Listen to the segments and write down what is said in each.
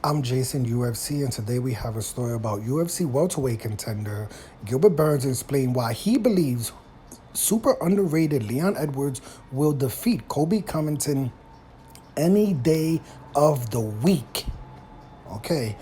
I'm Jason, UFC, and today we have a story about UFC welterweight contender Gilbert Burns explain why he believes super underrated Leon Edwards will defeat Colby Covington any day of the week. Okay.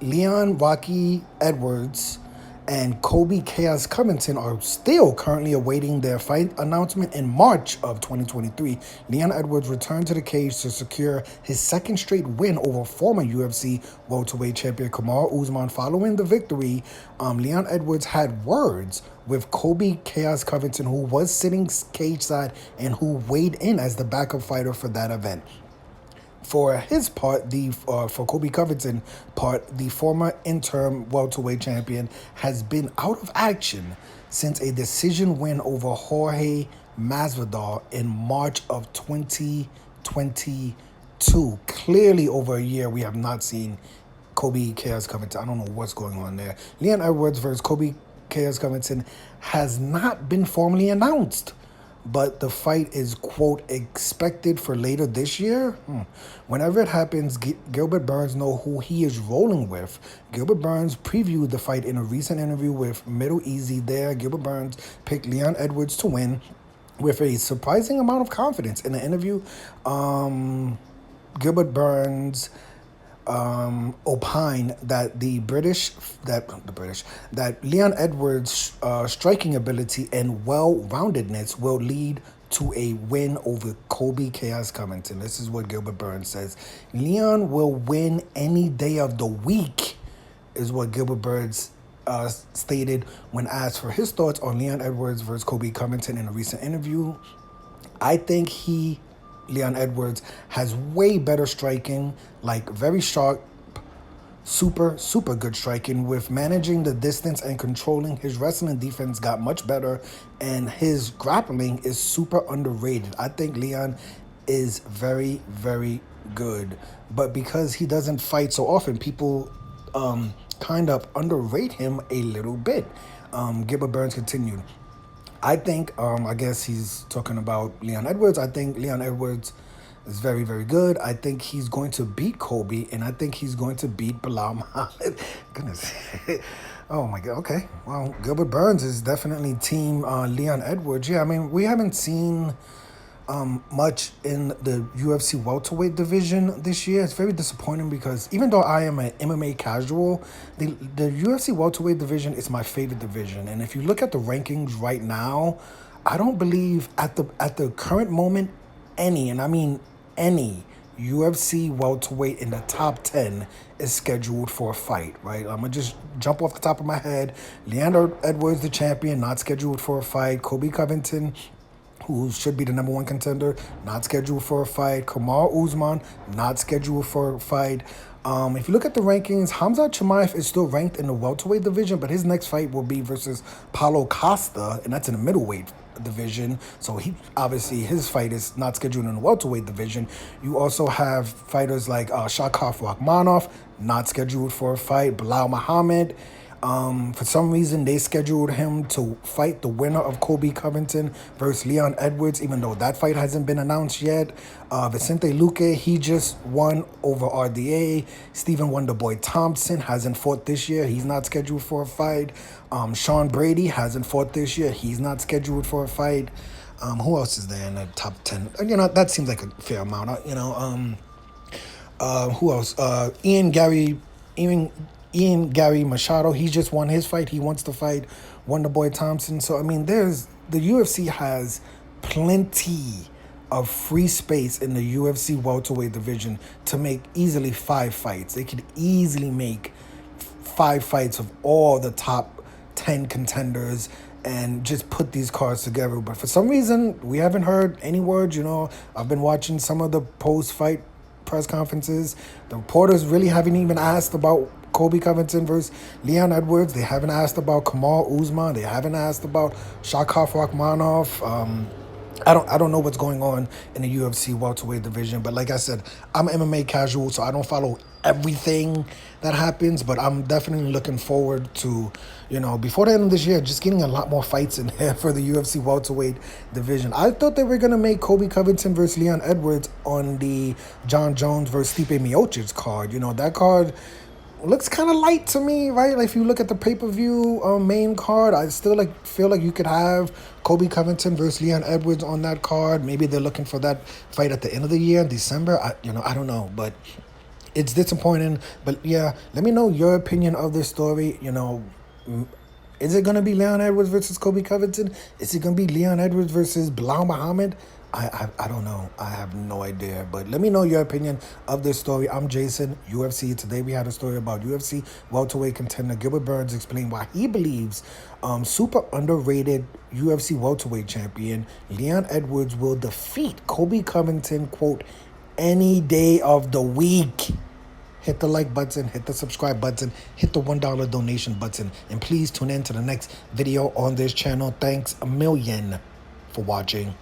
Leon Rocky Edwards and Colby Chaos Covington are still currently awaiting their fight announcement in March of 2023. Leon Edwards returned to the cage to secure his second straight win over former UFC welterweight champion Kamaru Usman. Following the victory, Leon Edwards had words with Colby Chaos Covington, who was sitting cage side and who weighed in as the backup fighter for that event. For his part, for Colby Covington part, the former interim welterweight champion has been out of action since a decision win over Jorge Masvidal in March of 2022. Clearly, over a year, we have not seen Colby Chaos Covington. I don't know what's going on there. Leon Edwards versus Colby Chaos Covington has not been formally announced, but the fight is, quote, expected for later this year. Whenever it happens, Gilbert Burns know who he is rolling with. Gilbert Burns previewed the fight in a recent interview with Middle Easy. There, Gilbert Burns picked Leon Edwards to win with a surprising amount of confidence. In the interview, Gilbert Burns opine that that Leon Edwards' striking ability and well-roundedness will lead to a win over Colby Chaos Covington. This is what Gilbert Burns says. Leon will win any day of the week, is what Gilbert Burns stated when asked for his thoughts on Leon Edwards versus Colby Covington in a recent interview. I think Leon Edwards has way better striking, like very sharp, super good striking. With managing the distance and controlling his wrestling defense got much better, and his grappling is super underrated. I think Leon is very good, but because he doesn't fight so often, people kind of underrate him a little bit. Gilbert Burns continued. I think, I guess he's talking about Leon Edwards. I think Leon Edwards is very good. I think he's going to beat Colby, and I think he's going to beat Bilal Muhammad. Goodness. Oh, my God. Okay. Well, Gilbert Burns is definitely team Leon Edwards. Yeah, I mean, we haven't seen much in the UFC welterweight division this year. It's very disappointing because even though I am an MMA casual, the UFC welterweight division is my favorite division. And if you look at the rankings right now, I don't believe at the current moment any UFC welterweight in the top 10 is scheduled for a fight, right? I'm going to just jump off the top of my head. Leon Edwards, the champion, not scheduled for a fight. Colby Covington, who should be the number one contender, not scheduled for a fight. Kamaru Usman, not scheduled for a fight. If you look at the rankings, Hamza Chimaev is still ranked in the welterweight division, but his next fight will be versus Paulo Costa, and that's in the middleweight division. So his fight is not scheduled in the welterweight division. You also have fighters like Shakov Rakhmonov, not scheduled for a fight. Bilal Muhammad. For some reason, they scheduled him to fight the winner of Colby Covington versus Leon Edwards, even though that fight hasn't been announced yet. Vicente Luque, he just won over RDA. Stephen Wonderboy Thompson hasn't fought this year. He's not scheduled for a fight. Sean Brady hasn't fought this year. He's not scheduled for a fight. Who else is there in the top 10? That seems like a fair amount. Who else? Ian Gary Machado, he just won his fight. He wants to fight Wonderboy Thompson. So, I mean, the UFC has plenty of free space in the UFC welterweight division to make easily 5 fights. They could easily make 5 fights of all the top 10 contenders and just put these cards together. But for some reason, we haven't heard any words. I've been watching some of the post-fight press conferences. The reporters really haven't even asked about Colby Covington versus Leon Edwards. They haven't asked about Kamaru Usman. They haven't asked about Shakov Rakhmonov. I don't know what's going on in the UFC welterweight division, but like I said, I'm MMA casual, so I don't follow everything that happens. But I'm definitely looking forward to, before the end of this year, just getting a lot more fights in there for the UFC welterweight division. I thought they were gonna make Colby Covington versus Leon Edwards on the John Jones versus Stipe Miocic card. That card looks kind of light to me, right? Like if you look at the pay-per-view main card, I still feel like you could have Colby Covington versus Leon Edwards on that card. Maybe they're looking for that fight at the end of the year in December. I don't know, but it's disappointing. But yeah, let me know your opinion of this story. Is it going to be Leon Edwards versus Colby Covington? Is it going to be Leon Edwards versus Bilal Muhammad? I don't know. I have no idea. But let me know your opinion of this story. I'm Jason, UFC. Today we had a story about UFC welterweight contender Gilbert Burns explain why he believes super underrated UFC welterweight champion Leon Edwards will defeat Colby Covington, quote, any day of the week. Hit the like button, hit the subscribe button, hit the $1 donation button, and please tune in to the next video on this channel. Thanks a million for watching.